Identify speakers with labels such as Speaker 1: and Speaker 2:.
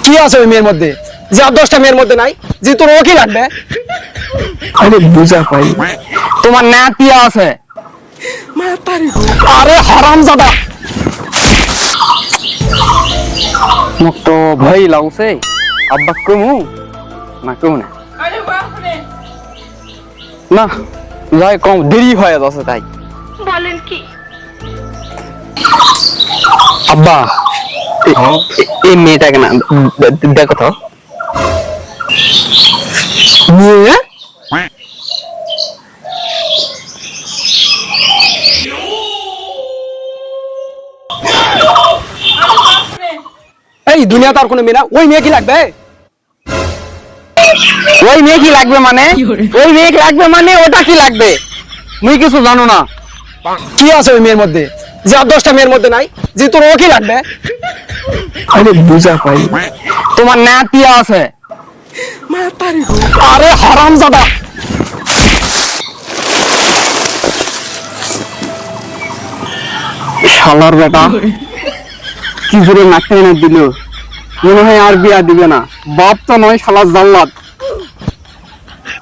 Speaker 1: কি আছে ওই মেয়ের মধ্যে যে আর 10টা মেয়ের মধ্যে নাই যে তোর ও কি লাগবে?
Speaker 2: আরে বুঝা পাই তোমার নাতিয়া আছে।
Speaker 1: আরে হারামজাদা,
Speaker 2: মোক তো ভয় লাগছে। আব্বা কমু না কমু না? না যাই কম, দেরি হয়ে যাচ্ছে তাই।
Speaker 3: বলেন কি?
Speaker 2: আব্বা এই মেয়েটাকে না দেখো তো। মেয়ে
Speaker 1: এই দুনিয়াতে আর কোনো মেয়ে না, ওই মেয়ে কি লাগবে?
Speaker 2: ওই মেয়ে কি লাগবে মানে? ওই মেয়ে কি লাগবে মানে ওটা কি লাগবে? মুই কিছু জানো না।
Speaker 1: কি আছে ওই মেয়ের মধ্যে যে আর 10টা মেয়ের মধ্যে নাই যে তোর ও কি লাগবে?
Speaker 2: আরে বুঝা পাই তোমার নাতিয়া আছে।
Speaker 1: আরে হারামজাদা,
Speaker 2: শালার বেটা কি জোরে নাকতে এনে দিল। মনে হয় আর বিয়া দিবে না। বাপ তো নয়, শালার জাল্লাদ।